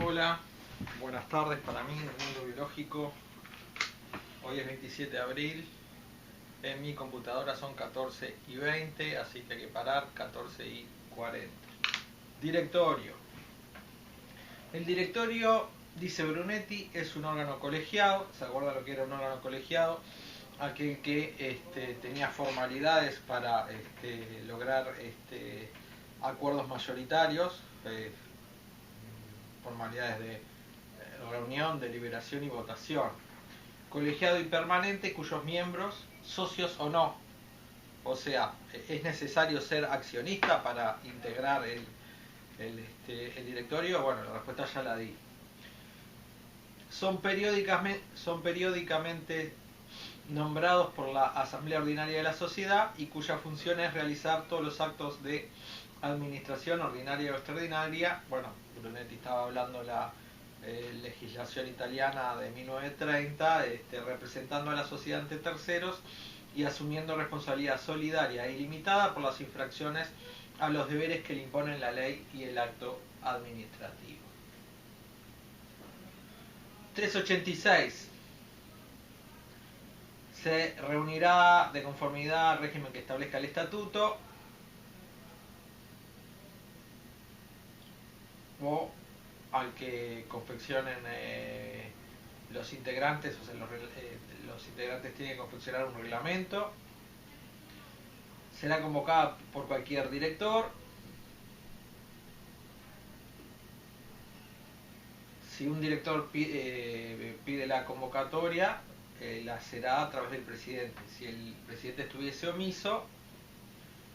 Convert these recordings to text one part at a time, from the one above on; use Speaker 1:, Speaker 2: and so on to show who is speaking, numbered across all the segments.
Speaker 1: Hola, buenas tardes para mí en el mundo biológico. Hoy es 27 de abril. En mi computadora son 14:20, así que hay que parar 14:40. Directorio. El directorio, dice Brunetti, es un órgano colegiado. ¿Se acuerda lo que era un órgano colegiado? Aquel que tenía formalidades para lograr acuerdos mayoritarios, formalidades de reunión, deliberación y votación. Colegiado y permanente cuyos miembros, socios o no, o sea, ¿es necesario ser accionista para integrar el directorio? Bueno, la respuesta ya la di. Son periódicamente nombrados por la Asamblea Ordinaria de la Sociedad y cuya función es realizar todos los actos de administración ordinaria o extraordinaria. Bueno, Brunetti estaba hablando de la legislación italiana de 1930, representando a la sociedad ante terceros y asumiendo responsabilidad solidaria e ilimitada por las infracciones a los deberes que le imponen la ley y el acto administrativo. 386. Se reunirá de conformidad al régimen que establezca el estatuto o al que confeccionen los integrantes, o sea, los integrantes tienen que confeccionar un reglamento. Será convocada por cualquier director. Si un director pide la convocatoria, la será a través del presidente. Si el presidente estuviese omiso,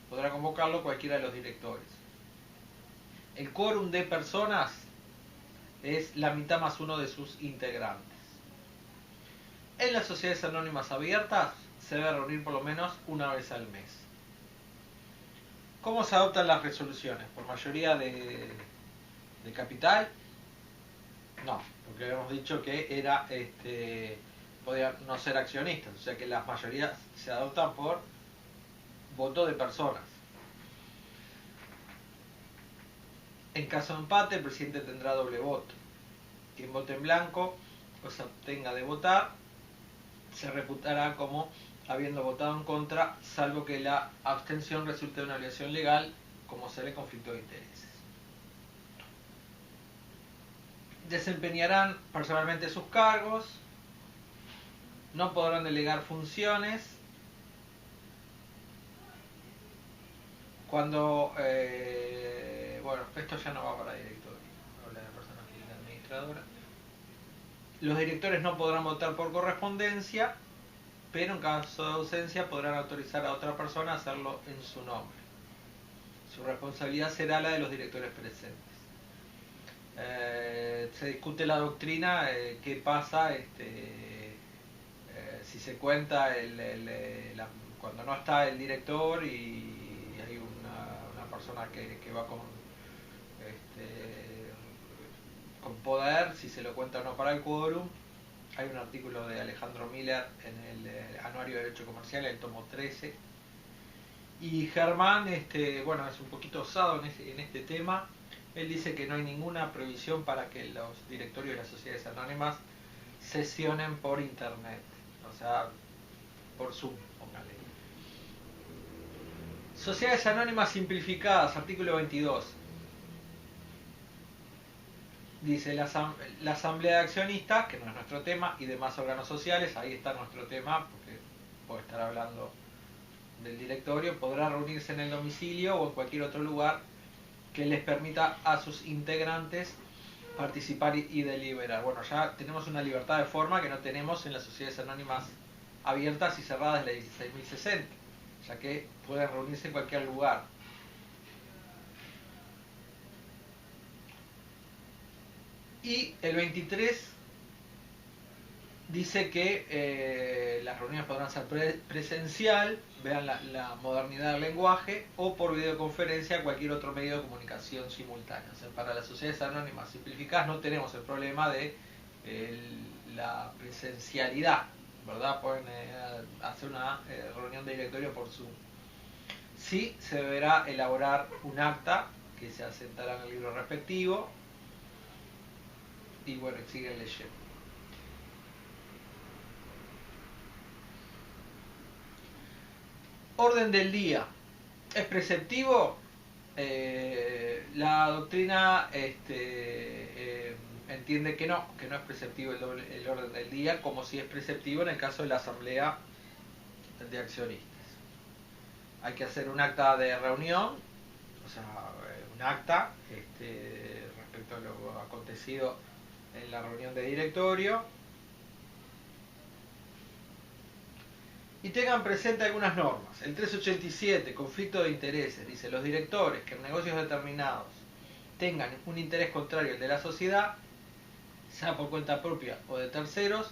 Speaker 1: podrá convocarlo cualquiera de los directores. El quórum de personas es la mitad más uno de sus integrantes. En las sociedades anónimas abiertas se debe reunir por lo menos una vez al mes. ¿Cómo se adoptan las resoluciones? ¿Por mayoría de capital? No, porque habíamos dicho que era podía no ser accionistas, o sea que las mayorías se adoptan por voto de personas. En caso de empate, el presidente tendrá doble voto. Quien vote en blanco o se abstenga de votar se reputará como habiendo votado en contra, salvo que la abstención resulte de una obligación legal, como ser el conflicto de intereses. Desempeñarán personalmente sus cargos, no podrán delegar funciones. Cuando, bueno, esto ya no va para directorio, habla de personas físicas administradoras. Los directores no podrán votar por correspondencia, pero en caso de ausencia podrán autorizar a otra persona a hacerlo en su nombre. Su responsabilidad será la de los directores presentes. Se discute la doctrina, qué pasa si se cuenta cuando no está el director y hay una persona que va con poder, si se lo cuenta o no para el quórum. Hay un artículo de Alejandro Miller en el Anuario de Derecho Comercial, el tomo 13. Y Germán, bueno, es un poquito osado en este tema. Él dice que no hay ninguna prohibición para que los directorios de las sociedades anónimas sesionen por internet, o sea, por Zoom, póngale. Sociedades anónimas simplificadas, artículo 22. Dice la asamblea de accionistas, que no es nuestro tema, y demás órganos sociales, ahí está nuestro tema, porque puedo estar hablando del directorio, podrá reunirse en el domicilio o en cualquier otro lugar que les permita a sus integrantes participar y deliberar. Bueno, ya tenemos una libertad de forma que no tenemos en las sociedades anónimas abiertas y cerradas de la 16.060, ya que pueden reunirse en cualquier lugar. Y el 23 dice que las reuniones podrán ser presencial, vean la modernidad del lenguaje, o por videoconferencia, cualquier otro medio de comunicación simultánea. O sea, para las sociedades anónimas simplificadas no tenemos el problema de la presencialidad, ¿verdad? Pueden hacer una reunión de directorio por Zoom. Sí se deberá elaborar un acta que se asentará en el libro respectivo. y bueno, siguen leyendo. Orden del día. ¿Es preceptivo? La doctrina entiende que no es preceptivo el orden del día, como si es preceptivo en el caso de la asamblea de accionistas. Hay que hacer un acta de reunión, o sea, un acta respecto a lo acontecido en la reunión de directorio, y tengan presente algunas normas. El 387, conflicto de intereses, dice: los directores que en negocios determinados tengan un interés contrario al de la sociedad, sea por cuenta propia o de terceros,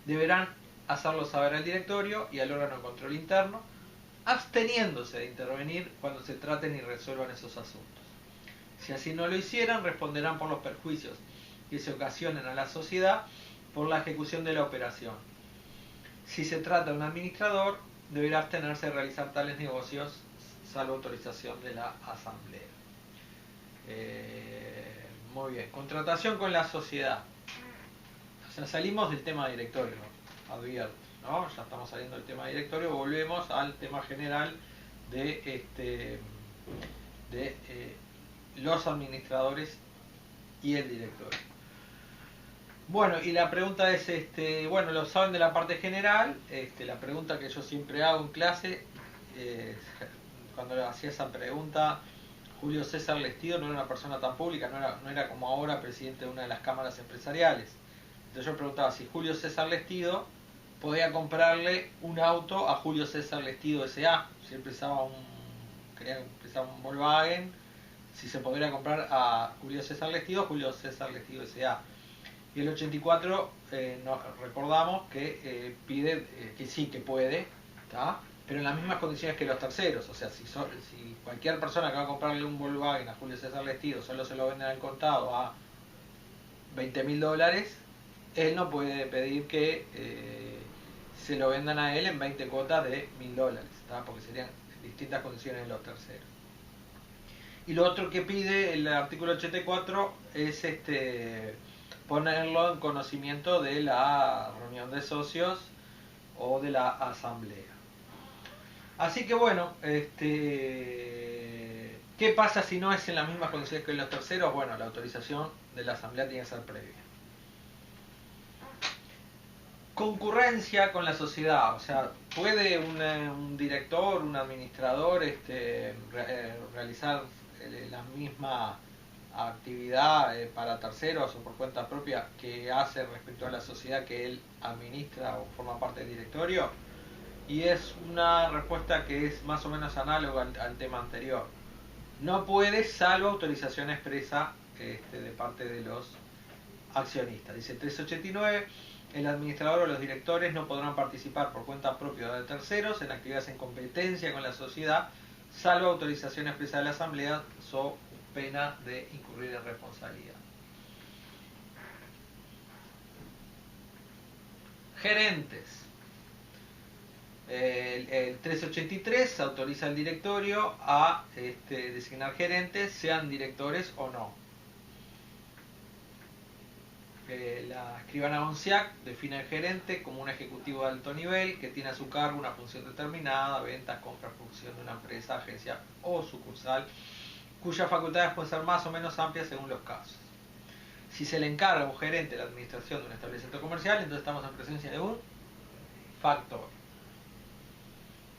Speaker 1: deberán hacerlo saber al directorio y al órgano de control interno, absteniéndose de intervenir cuando se traten y resuelvan esos asuntos. Si así no lo hicieran, responderán por los perjuicios que se ocasionen a la sociedad por la ejecución de la operación. Si se trata de un administrador, deberá abstenerse de realizar tales negocios salvo autorización de la asamblea. Muy bien. Contratación con la sociedad. O sea, salimos del tema directorio, advierto, ¿no? Ya estamos saliendo del tema directorio, volvemos al tema general de los administradores y el directorio. Bueno, y la pregunta es, bueno, lo saben de la parte general, la pregunta que yo siempre hago en clase, cuando hacía esa pregunta, Julio César Lestido no era una persona tan pública, no era como ahora presidente de una de las cámaras empresariales. Entonces yo preguntaba si Julio César Lestido podía comprarle un auto a Julio César Lestido S.A. Si él quería empezar un Volkswagen, si se podría comprar a Julio César Lestido S.A. Y el 84 nos recordamos que pide que sí, que puede, ¿tá? Pero en las mismas condiciones que los terceros. O sea, si cualquier persona que va a comprarle un Volkswagen a Julio César Lestido solo se lo venden al contado a $20.000, él no puede pedir que se lo vendan a él en 20 cuotas de $1.000, ¿tá? Porque serían distintas condiciones de los terceros. Y lo otro que pide el artículo 84 es ponerlo en conocimiento de la reunión de socios o de la asamblea. Así que bueno, ¿qué pasa si no es en las mismas condiciones que los terceros? Bueno, la autorización de la asamblea tiene que ser previa. Concurrencia con la sociedad, o sea, ¿puede un director, un administrador realizar la misma actividad para terceros o por cuenta propia que hace respecto a la sociedad que él administra o forma parte del directorio? Y es una respuesta que es más o menos análoga al tema anterior. No puede, salvo autorización expresa de parte de los accionistas. Dice 389, el administrador o los directores no podrán participar por cuenta propia o de terceros en actividades en competencia con la sociedad, salvo autorización expresa de la asamblea, so pena de incurrir en responsabilidad. Gerentes. El 383 autoriza al directorio a designar gerentes, sean directores o no. La escribana Bonciac define al gerente como un ejecutivo de alto nivel que tiene a su cargo una función determinada, ventas, compras, producción de una empresa, agencia o sucursal, cuyas facultades pueden ser más o menos amplias según los casos. Si se le encarga a un gerente la administración de un establecimiento comercial, entonces estamos en presencia de un factor.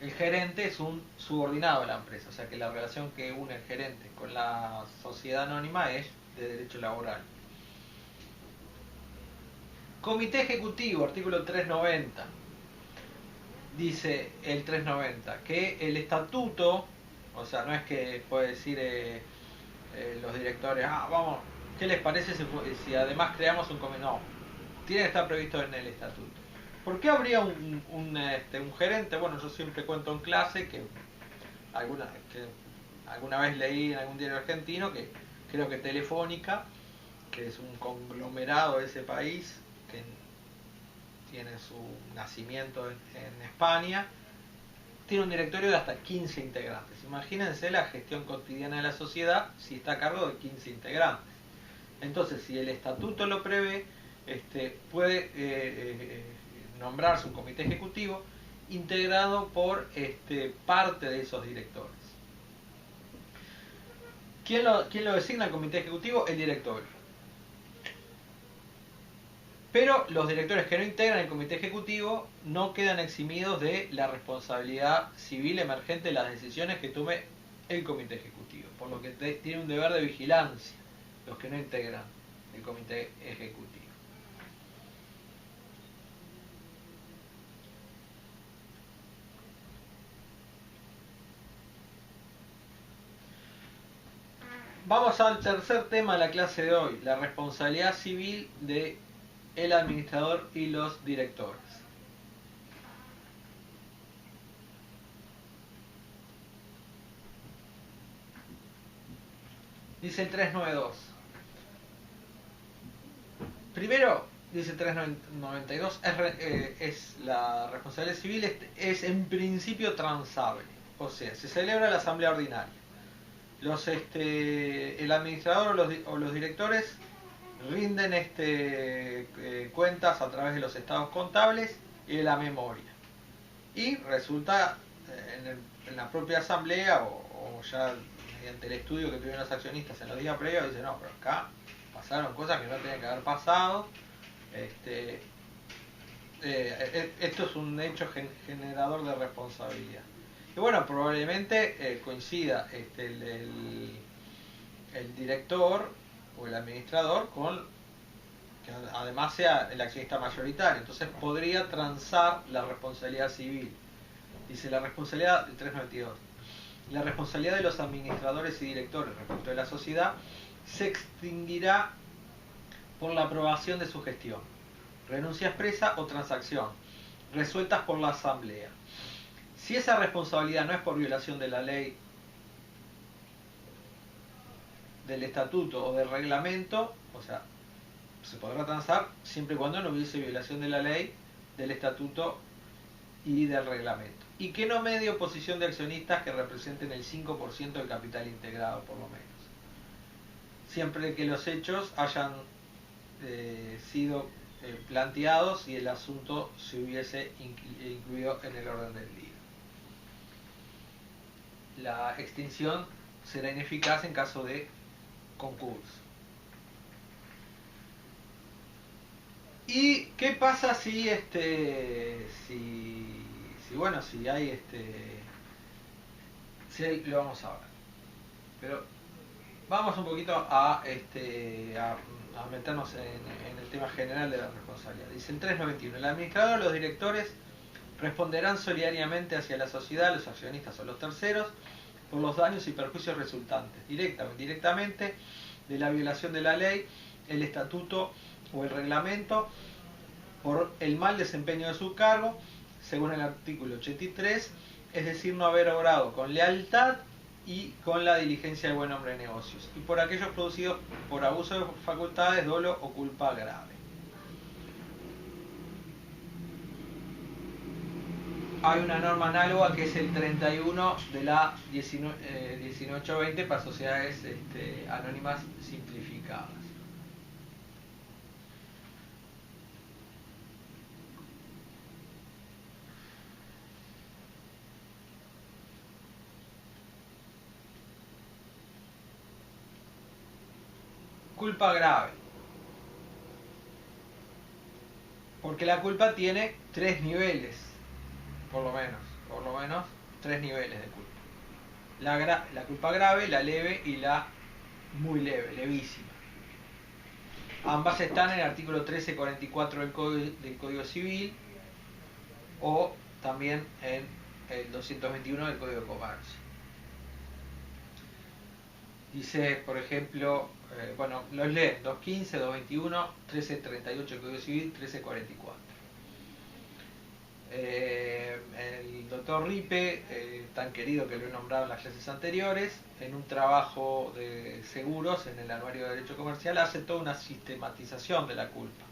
Speaker 1: El gerente es un subordinado de la empresa, o sea que la relación que une el gerente con la sociedad anónima es de derecho laboral. Comité ejecutivo, artículo 390. Dice el 390 que el estatuto, o sea, no es que puede decir los directores, vamos, ¿qué les parece si además creamos un comité? No, tiene que estar previsto en el estatuto. ¿Por qué habría un gerente? Bueno, yo siempre cuento en clase que alguna vez leí en algún diario argentino que creo que Telefónica, que es un conglomerado de ese país, que tiene su nacimiento en España, tiene un directorio de hasta 15 integrantes. Imagínense la gestión cotidiana de la sociedad si está a cargo de 15 integrantes. Entonces, si el estatuto lo prevé, puede nombrarse un comité ejecutivo integrado por parte de esos directores. ¿Quién lo designa el comité ejecutivo? El director. Pero los directores que no integran el comité ejecutivo no quedan eximidos de la responsabilidad civil emergente de las decisiones que tome el comité ejecutivo, por lo que tiene un deber de vigilancia los que no integran el comité ejecutivo. Vamos al tercer tema de la clase de hoy, la responsabilidad civil de el administrador y los directores. Dice el 392. Primero, dice el 392, es la responsabilidad civil es en principio transable. O sea, se celebra la asamblea ordinaria. El administrador o los directores rinden cuentas a través de los estados contables y de la memoria. Y resulta en la propia asamblea o ya mediante el estudio que tuvieron los accionistas en los días previos, dicen, no, pero acá pasaron cosas que no tenían que haber pasado. Esto es un hecho generador de responsabilidad. Y bueno, probablemente coincida el director o el administrador con que además sea el accionista mayoritario, entonces podría transar la responsabilidad civil. Dice la responsabilidad del 392. La responsabilidad de los administradores y directores respecto de la sociedad se extinguirá por la aprobación de su gestión, renuncia expresa o transacción, resueltas por la asamblea. Si esa responsabilidad no es por violación de la ley, del estatuto o del reglamento, o sea, se podrá transar siempre y cuando no hubiese violación de la ley, del estatuto y del reglamento. Y que no medie oposición de accionistas que representen el 5% del capital integrado, por lo menos. Siempre que los hechos hayan sido planteados y el asunto se hubiese incluido en el orden del día. La extinción será ineficaz en caso de concurso. ¿Y qué pasa si si hay si lo vamos a ver? Pero vamos un poquito a meternos en el tema general de la responsabilidad. Dice el 391, el administrador o los directores responderán solidariamente hacia la sociedad, los accionistas o los terceros, por los daños y perjuicios resultantes, directa o indirectamente, de la violación de la ley, el estatuto o el reglamento, por el mal desempeño de su cargo, según el artículo 83, es decir, no haber obrado con lealtad y con la diligencia de buen hombre de negocios, y por aquellos producidos por abuso de facultades, dolo o culpa grave. Hay una norma análoga que es el 31 de la 1820 para sociedades anónimas simplificadas. Culpa grave. Porque la culpa tiene 3 niveles, por lo menos 3 niveles de culpa. La culpa grave, la leve y la muy leve, levísima. Ambas están en el artículo 1344 del Código Civil o también en el 221 del Código de Comercio. Dice, por ejemplo, los leen 215, 221, 1338 del Código Civil, 1344. El doctor Ripe, tan querido que lo he nombrado en las clases anteriores, en un trabajo de seguros en el Anuario de Derecho Comercial, hace toda una sistematización de la culpa.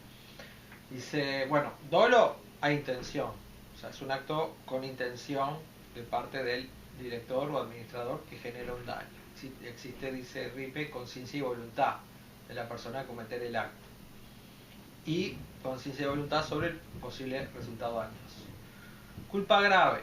Speaker 1: Dice, dolo a intención, o sea, es un acto con intención de parte del director o administrador que genera un daño. Existe, dice Ripe, conciencia y voluntad. de la persona a cometer el acto y conciencia de voluntad sobre el posible resultado dañoso. Culpa grave.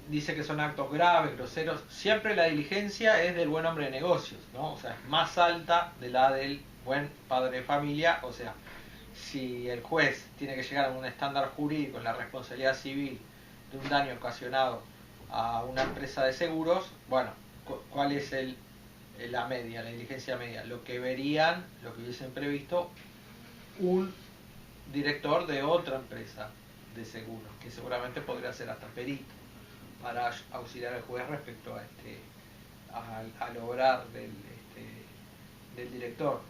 Speaker 1: Dice que son actos graves, groseros. Siempre la diligencia es del buen hombre de negocios, ¿no? O sea, es más alta de la del buen padre de familia. O sea, si el juez tiene que llegar a un estándar jurídico en la responsabilidad civil de un daño ocasionado a una empresa de seguros, bueno, ¿cuál es la media, la diligencia media? Lo que verían, lo que hubiesen previsto un director de otra empresa de seguros, que seguramente podría ser hasta perito para auxiliar al juez respecto a al obrar del director.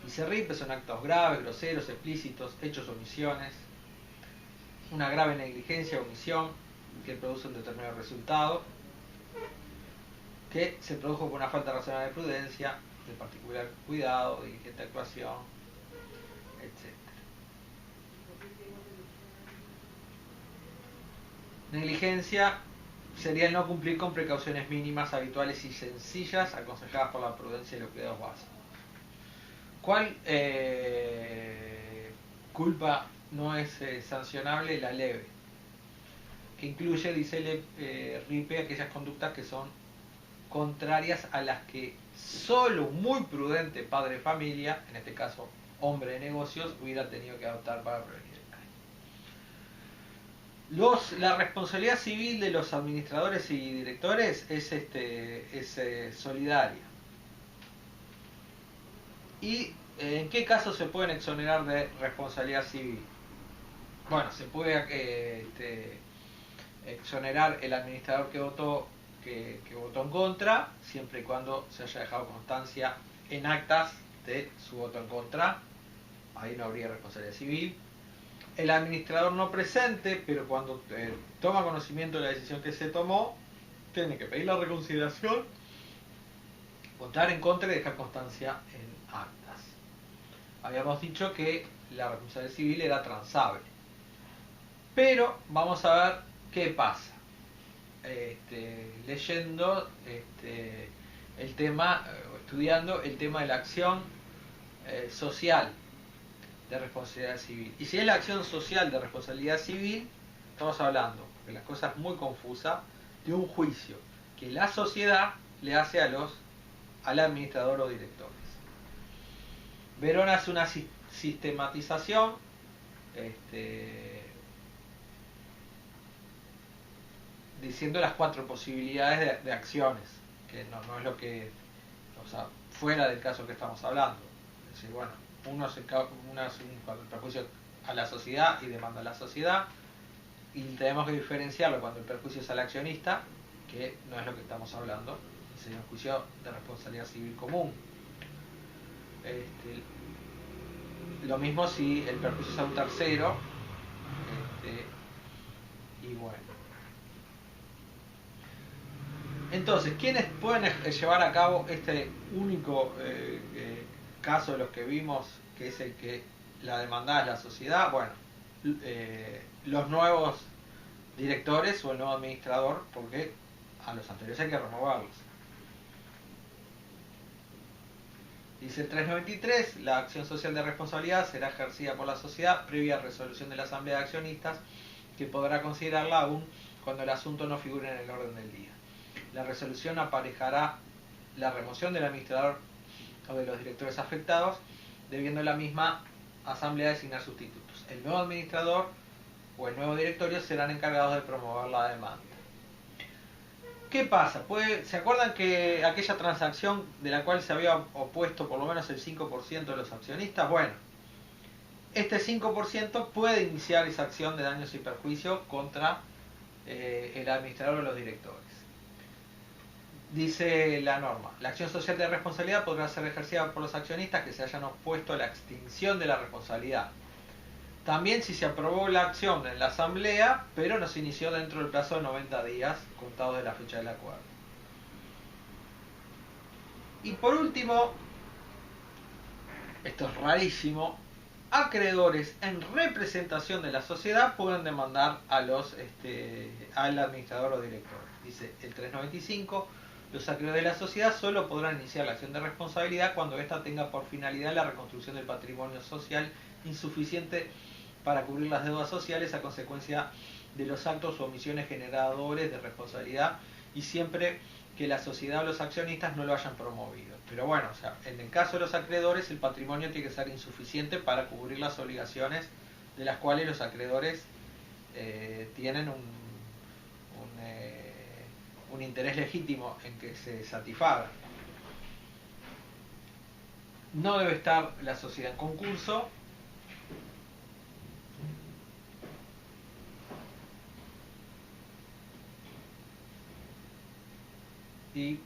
Speaker 1: Y se RIP son actos graves, groseros, explícitos, hechos o omisiones, una grave negligencia o omisión que produce un determinado resultado, que se produjo por una falta razonable de prudencia, de particular cuidado, de diligente actuación, etc. Negligencia sería el no cumplir con precauciones mínimas, habituales y sencillas aconsejadas por la prudencia y los cuidados básicos. ¿Cuál culpa no es sancionable? La leve, que incluye, dice Ripe, aquellas conductas que son contrarias a las que solo un muy prudente padre de familia, en este caso hombre de negocios, hubiera tenido que adoptar para prevenir el daño. La responsabilidad civil de los administradores y directores es solidaria. ¿Y en qué casos se pueden exonerar de responsabilidad civil? Bueno, se puede exonerar el administrador que votó en contra, siempre y cuando se haya dejado constancia en actas de su voto en contra. Ahí no habría responsabilidad civil. El administrador no presente, pero cuando toma conocimiento de la decisión que se tomó, tiene que pedir la reconsideración, votar en contra y dejar constancia en actas. Habíamos dicho que la responsabilidad civil era transable. Pero vamos a ver qué pasa. Leyendo el tema, estudiando el tema de la acción social de responsabilidad civil. Y si es la acción social de responsabilidad civil, estamos hablando, porque la cosa es muy confusa, de un juicio que la sociedad le hace al administrador o directores. Verón hace una sistematización diciendo las 4 posibilidades de acciones, que no es lo que, o sea, fuera del caso que estamos hablando. Es decir, bueno, uno es cuando el perjuicio a la sociedad y demanda a la sociedad, y tenemos que diferenciarlo cuando el perjuicio es al accionista, que no es lo que estamos hablando, sería un juicio de responsabilidad civil común. Lo mismo si el perjuicio es a un tercero, y bueno. Entonces, ¿quiénes pueden llevar a cabo este único caso de los que vimos, que es el que la demandada es la sociedad? Bueno, los nuevos directores o el nuevo administrador, porque a los anteriores hay que removerlos. Dice el 393, la acción social de responsabilidad será ejercida por la sociedad previa resolución de la asamblea de accionistas, que podrá considerarla aún cuando el asunto no figure en el orden del día. La resolución aparejará la remoción del administrador o de los directores afectados, debiendo la misma asamblea designar sustitutos. El nuevo administrador o el nuevo directorio serán encargados de promover la demanda. ¿Qué pasa? ¿Se acuerdan que aquella transacción de la cual se había opuesto por lo menos el 5% de los accionistas? Bueno, este 5% puede iniciar esa acción de daños y perjuicios contra el administrador o los directores. Dice la norma, la acción social de responsabilidad podrá ser ejercida por los accionistas que se hayan opuesto a la extinción de la responsabilidad. También si se aprobó la acción en la asamblea, pero no se inició dentro del plazo de 90 días contados de la fecha del acuerdo. Y por último, esto es rarísimo, acreedores en representación de la sociedad pueden demandar al administrador o director. Dice el 395, Los acreedores de la sociedad solo podrán iniciar la acción de responsabilidad cuando ésta tenga por finalidad la reconstrucción del patrimonio social insuficiente para cubrir las deudas sociales a consecuencia de los actos o omisiones generadores de responsabilidad y siempre que la sociedad o los accionistas no lo hayan promovido. Pero bueno, o sea, en el caso de los acreedores, el patrimonio tiene que ser insuficiente para cubrir las obligaciones de las cuales los acreedores tienen un interés legítimo en que se satisfagan. No debe estar la sociedad en concurso. Y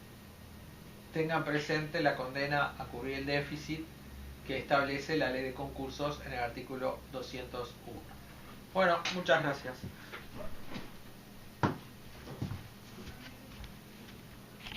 Speaker 1: tengan presente la condena a cubrir el déficit que establece la ley de concursos en el artículo 201. Bueno, muchas gracias.